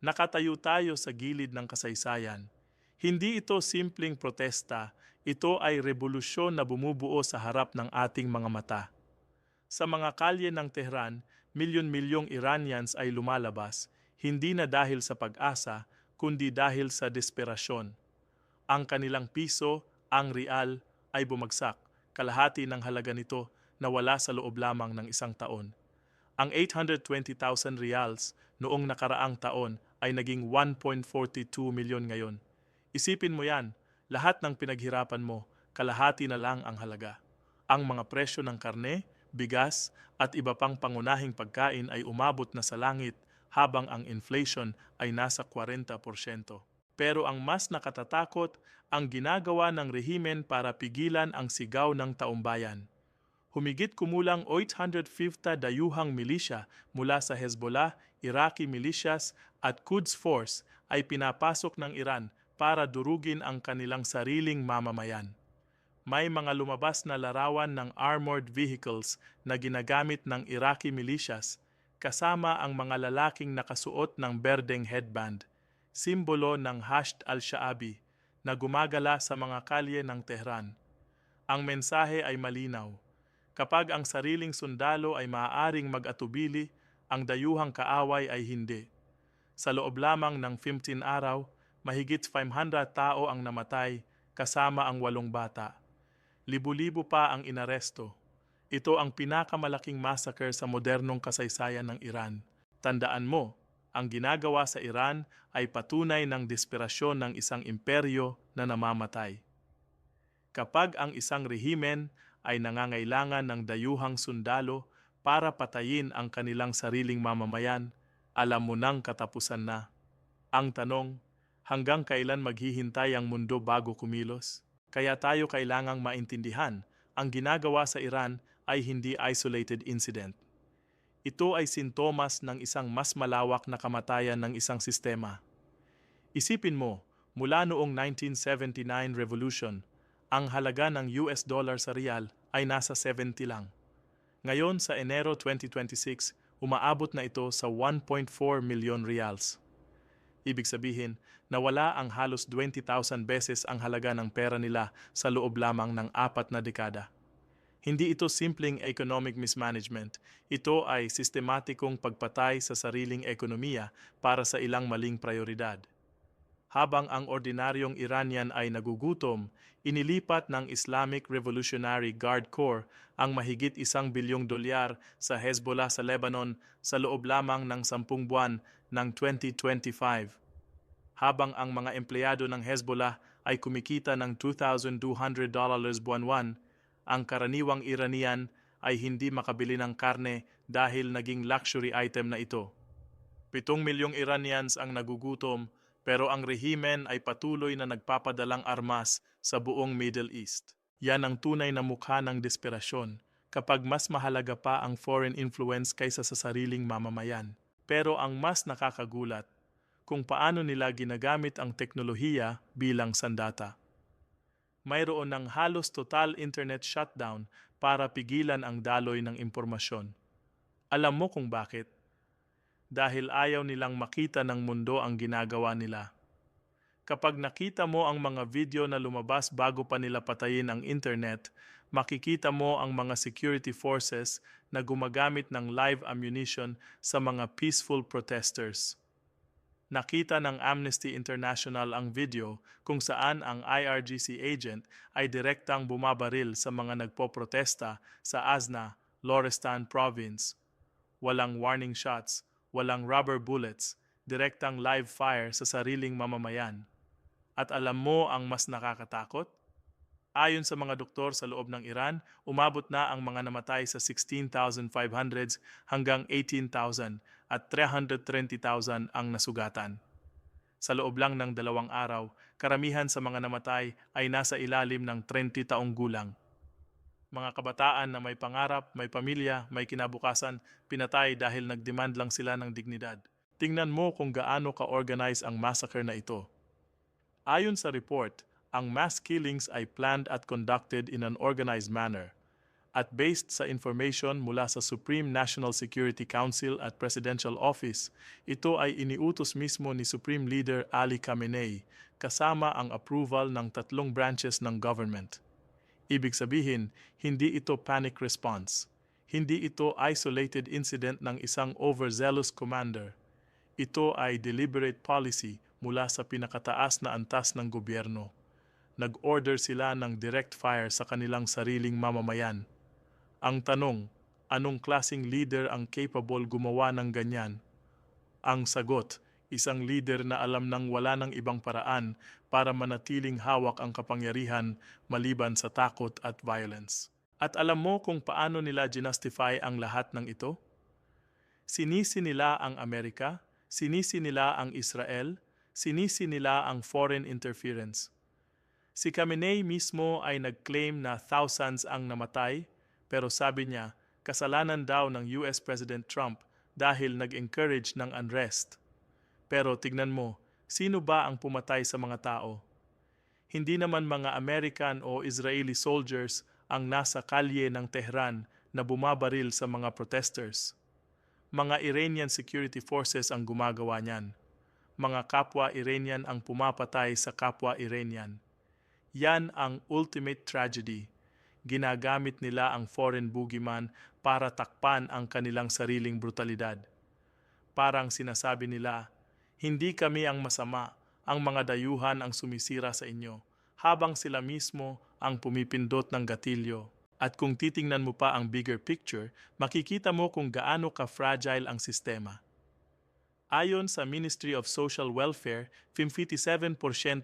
Nakatayo tayo sa gilid ng kasaysayan. Hindi ito simpleng protesta, ito ay revolusyon na bumubuo sa harap ng ating mga mata. Sa mga kalye ng Tehran, milyon-milyong Iranians ay lumalabas, hindi na dahil sa pag-asa, kundi dahil sa desperasyon. Ang kanilang piso, ang real, ay bumagsak, kalahati ng halaga nito na wala sa loob lamang ng isang taon. Ang 820,000 reals noong nakaraang taon ay naging 1.42 milyon ngayon. Isipin mo yan, lahat ng pinaghirapan mo, kalahati na lang ang halaga. Ang mga presyo ng karne, bigas at iba pang pangunahing pagkain ay umabot na sa langit habang ang inflation ay nasa 40%. Pero ang mas nakatatakot, ang ginagawa ng rehimen para pigilan ang sigaw ng taumbayan. Humigit kumulang 850 dayuhang milisya mula sa Hezbollah, Iraqi militias at Quds Force ay pinapasok ng Iran para durugin ang kanilang sariling mamamayan. May mga lumabas na larawan ng armored vehicles na ginagamit ng Iraqi militias kasama ang mga lalaking nakasuot ng berdeng headband, simbolo ng Hashd al-Sha'abi na gumagala sa mga kalye ng Tehran. Ang mensahe ay malinaw. Kapag ang sariling sundalo ay maaaring mag-atubili, ang dayuhang kaaway ay hindi. Sa loob lamang ng 15 araw, mahigit 500 tao ang namatay kasama ang 8 bata. Libu-libo pa ang inaresto. Ito ang pinakamalaking massacre sa modernong kasaysayan ng Iran. Tandaan mo, ang ginagawa sa Iran ay patunay ng desperasyon ng isang imperyo na namamatay. Kapag ang isang rehimen ay nangangailangan ng dayuhang sundalo para patayin ang kanilang sariling mamamayan, alam mo nang katapusan na. Ang tanong, hanggang kailan maghihintay ang mundo bago kumilos? Kaya tayo kailangang maintindihan, ang ginagawa sa Iran ay hindi isolated incident. Ito ay sintomas ng isang mas malawak na kamatayan ng isang sistema. Isipin mo, mula noong 1979 Revolution, ang halaga ng US dollar sa real ay nasa 70 lang. Ngayon sa Enero 2026, umaabot na ito sa 1.4 milyon reals. Ibig sabihin, nawala ang halos 20,000 beses ang halaga ng pera nila sa loob lamang ng 4 na dekada. Hindi ito simpleng economic mismanagement, ito ay sistematikong pagpatay sa sariling ekonomiya para sa ilang maling prioridad. Habang ang ordinaryong Iranian ay nagugutom, inilipat ng Islamic Revolutionary Guard Corps ang mahigit $1 bilyong sa Hezbollah sa Lebanon sa loob lamang ng 10 buwan ng 2025. Habang ang mga empleyado ng Hezbollah ay kumikita ng $2,200 buwan-buwan, ang karaniwang Iranian ay hindi makabili ng karne dahil naging luxury item na ito. 7 milyong Iranians ang nagugutom, pero ang rehimen ay patuloy na nagpapadalang armas sa buong Middle East. Yan ang tunay na mukha ng desperasyon, kapag mas mahalaga pa ang foreign influence kaysa sa sariling mamamayan. Pero ang mas nakakagulat, kung paano nila ginagamit ang teknolohiya bilang sandata. Mayroon ng halos total internet shutdown para pigilan ang daloy ng impormasyon. Alam mo kung bakit? Dahil ayaw nilang makita ng mundo ang ginagawa nila. Kapag nakita mo ang mga video na lumabas bago pa nila patayin ang internet, makikita mo ang mga security forces na gumagamit ng live ammunition sa mga peaceful protesters. Nakita ng Amnesty International ang video kung saan ang IRGC agent ay direktang bumabaril sa mga nagpoprotesta sa Azna, Lorestan Province. Walang warning shots, walang rubber bullets, direktang live fire sa sariling mamamayan. At alam mo ang mas nakakatakot? Ayon sa mga doktor sa loob ng Iran, umabot na ang mga namatay sa 16,500 hanggang 18,000 at 320,000 ang nasugatan. Sa loob lang ng 2 araw, karamihan sa mga namatay ay nasa ilalim ng 30 taong gulang. Mga kabataan na may pangarap, may pamilya, may kinabukasan, pinatay dahil nagdemand lang sila ng dignidad. Tingnan mo kung gaano ka-organize ang massacre na ito. Ayon sa report, ang mass killings ay planned at conducted in an organized manner. At based sa information mula sa Supreme National Security Council at Presidential Office, ito ay iniutos mismo ni Supreme Leader Ali Khamenei kasama ang approval ng 3 branches ng government. Ibig sabihin, hindi ito panic response. Hindi ito isolated incident ng isang overzealous commander. Ito ay deliberate policy mula sa pinakataas na antas ng gobyerno. Nag-order sila ng direct fire sa kanilang sariling mamamayan. Ang tanong, anong klasing leader ang capable gumawa ng ganyan? Ang sagot, isang leader na alam nang wala ng ibang paraan para manatiling hawak ang kapangyarihan maliban sa takot at violence. At alam mo kung paano nila ginustify ang lahat ng ito? Sinisi nila ang Amerika, sinisi nila ang Israel, sinisi nila ang foreign interference. Si Khamenei mismo ay nag-claim na thousands ang namatay, pero sabi niya, kasalanan daw ng US President Trump dahil nag-encourage ng unrest. Pero tignan mo, sino ba ang pumatay sa mga tao? Hindi naman mga American o Israeli soldiers ang nasa kalye ng Tehran na bumabaril sa mga protesters. Mga Iranian security forces ang gumagawa niyan. Mga kapwa Iranian ang pumapatay sa kapwa Iranian. Yan ang ultimate tragedy. Ginagamit nila ang foreign boogeyman para takpan ang kanilang sariling brutalidad. Parang sinasabi nila, hindi kami ang masama, ang mga dayuhan ang sumisira sa inyo, habang sila mismo ang pumipindot ng gatilyo. At kung titingnan mo pa ang bigger picture, makikita mo kung gaano ka-fragile ang sistema. Ayon sa Ministry of Social Welfare, 57%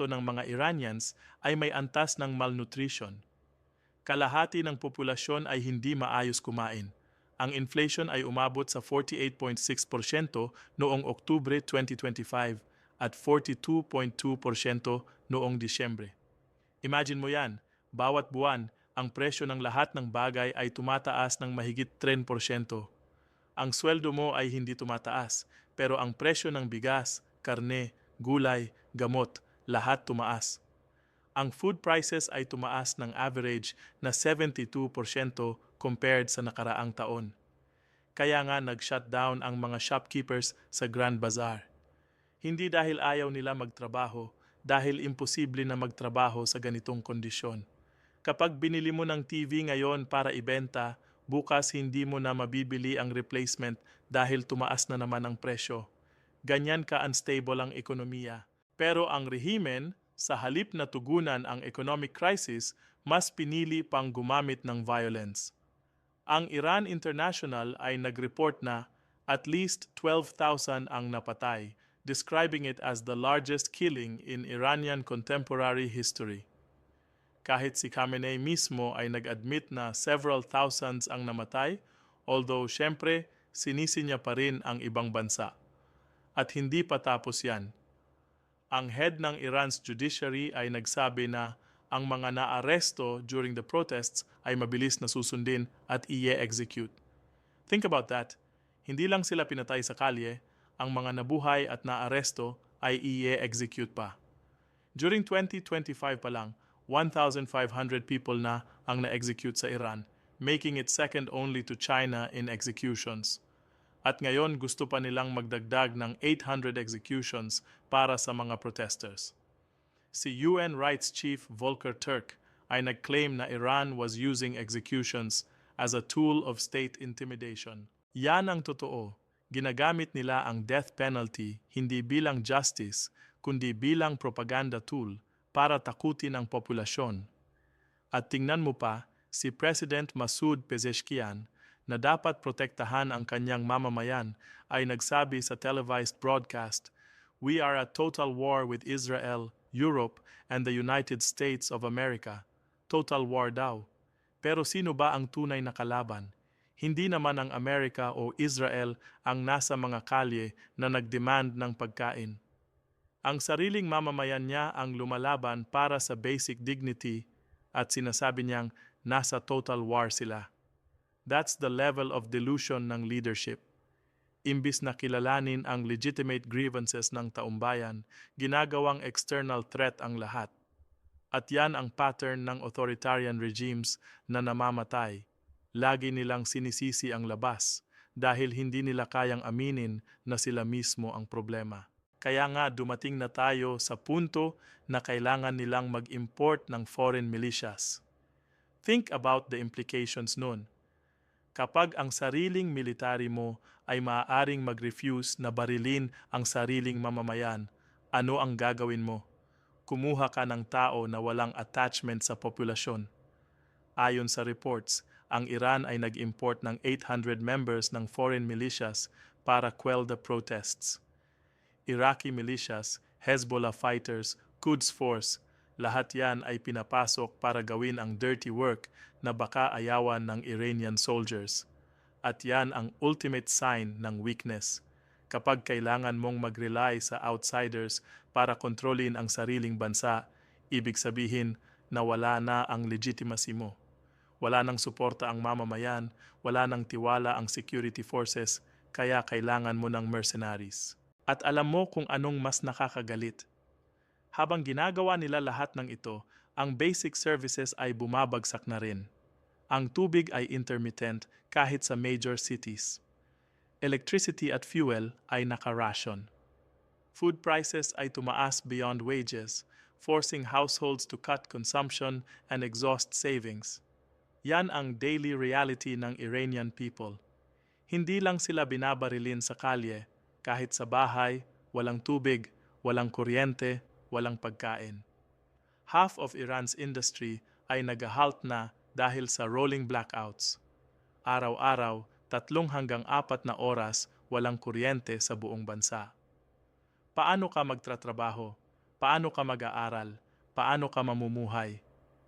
ng mga Iranians ay may antas ng malnutrition. Kalahati ng populasyon ay hindi maayos kumain. Ang inflation ay umabot sa 48.6% noong Oktubre 2025 at 42.2% noong Disyembre. Imagine mo yan, bawat buwan, ang presyo ng lahat ng bagay ay tumataas ng mahigit 10%. Ang sweldo mo ay hindi tumataas, pero ang presyo ng bigas, karne, gulay, gamot, lahat tumaas. Ang food prices ay tumaas ng average na 72% compared sa nakaraang taon. Kaya nga nag-shutdown ang mga shopkeepers sa Grand Bazaar. Hindi dahil ayaw nila magtrabaho, dahil imposible na magtrabaho sa ganitong kondisyon. Kapag binili mo ng TV ngayon para ibenta, bukas hindi mo na mabibili ang replacement dahil tumaas na naman ang presyo. Ganyan ka-unstable ang ekonomiya. Pero ang rehimen, sa halip na tugunan ang economic crisis, mas pinili pang gumamit ng violence. Ang Iran International ay nag-report na at least 12,000 ang napatay, describing it as the largest killing in Iranian contemporary history. Kahit si Khamenei mismo ay nag-admit na several thousands ang namatay, although syempre sinisi niya pa rin ang ibang bansa. At hindi pa tapos yan. Ang head ng Iran's judiciary ay nagsabi na ang mga naaresto during the protests ay mabilis na susundin at i-execute. Think about that. Hindi lang sila pinatay sa kalye, ang mga nabuhay at naaresto ay i-execute pa. During 2025 pa lang, 1,500 people na ang na-execute sa Iran, making it second only to China in executions. At ngayon gusto pa nilang magdagdag ng 800 executions para sa mga protesters. Si UN Rights Chief Volker Turk ay nag-claim na Iran was using executions as a tool of state intimidation. Yan ang totoo. Ginagamit nila ang death penalty hindi bilang justice, kundi bilang propaganda tool para takutin ang populasyon. At tingnan mo pa, si President Masoud Pezeshkian na dapat protektahan ang kanyang mamamayan ay nagsabi sa televised broadcast, "We are at total war with Israel, Europe, and the United States of America." Total war daw. Pero sino ba ang tunay na kalaban? Hindi naman ang Amerika o Israel ang nasa mga kalye na nagdemand ng pagkain. Ang sariling mamamayan niya ang lumalaban para sa basic dignity at sinasabi niyang nasa total war sila. That's the level of delusion ng leadership. Imbis na kilalanin ang legitimate grievances ng taumbayan, ginagawang external threat ang lahat. At yan ang pattern ng authoritarian regimes na namamatay. Lagi nilang sinisisi ang labas dahil hindi nila kayang aminin na sila mismo ang problema. Kaya nga dumating na tayo sa punto na kailangan nilang mag-import ng foreign militias. Think about the implications nun. Kapag ang sariling military mo ay maaaring mag-refuse na barilin ang sariling mamamayan, ano ang gagawin mo? Kumuha ka ng tao na walang attachment sa populasyon. Ayon sa reports, ang Iran ay nag-import ng 800 members ng foreign militias para quell the protests. Iraqi militias, Hezbollah fighters, Quds Force, lahat yan ay pinapasok para gawin ang dirty work na baka ayawan ng Iranian soldiers. At yan ang ultimate sign ng weakness. Kapag kailangan mong mag-rely sa outsiders para kontrolin ang sariling bansa, ibig sabihin na wala na ang legitimacy mo. Wala nang suporta ang mamamayan, wala nang tiwala ang security forces, kaya kailangan mo ng mercenaries. At alam mo kung anong mas nakakagalit. Habang ginagawa nila lahat ng ito, ang basic services ay bumabagsak na rin. Ang tubig ay intermittent kahit sa major cities. Electricity at fuel ay naka-ration. Food prices ay tumaas beyond wages, forcing households to cut consumption and exhaust savings. Yan ang daily reality ng Iranian people. Hindi lang sila binabarilin sa kalye, kahit sa bahay, walang tubig, walang kuryente, walang pagkain. Half of Iran's industry ay nag-halt na dahil sa rolling blackouts. Araw-araw, 3 hanggang 4 na oras walang kuryente sa buong bansa. Paano ka magtratrabaho? Paano ka mag-aaral? Paano ka mamumuhay?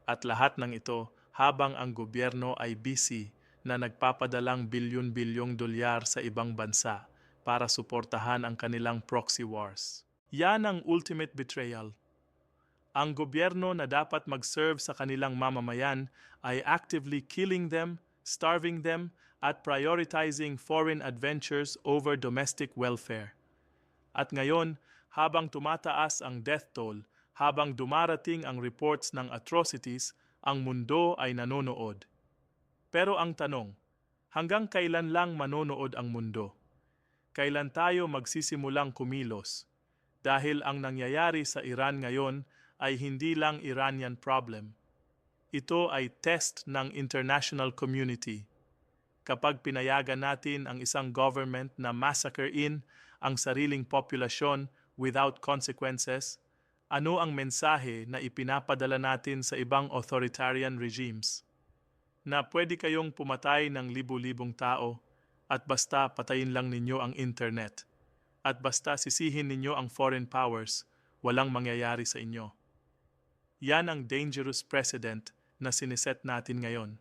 At lahat ng ito habang ang gobyerno ay busy na nagpapadalang bilyon-bilyong dolyar sa ibang bansa para suportahan ang kanilang proxy wars. Yan ang ultimate betrayal. Ang gobyerno na dapat mag-serve sa kanilang mamamayan ay actively killing them, starving them, at prioritizing foreign adventures over domestic welfare. At ngayon, habang tumataas ang death toll, habang dumarating ang reports ng atrocities, ang mundo ay nanonood. Pero ang tanong, hanggang kailan lang manonood ang mundo? Kailan tayo magsisimulang kumilos? Dahil ang nangyayari sa Iran ngayon ay hindi lang Iranian problem. Ito ay test ng international community. Kapag pinayagan natin ang isang government na massacre-in ang sariling populasyon without consequences, ano ang mensahe na ipinapadala natin sa ibang authoritarian regimes? Na pwede kayong pumatay ng libu-libong tao at basta patayin lang ninyo ang internet at basta sisihin ninyo ang foreign powers, walang mangyayari sa inyo. Yan ang dangerous precedent na siniset natin ngayon.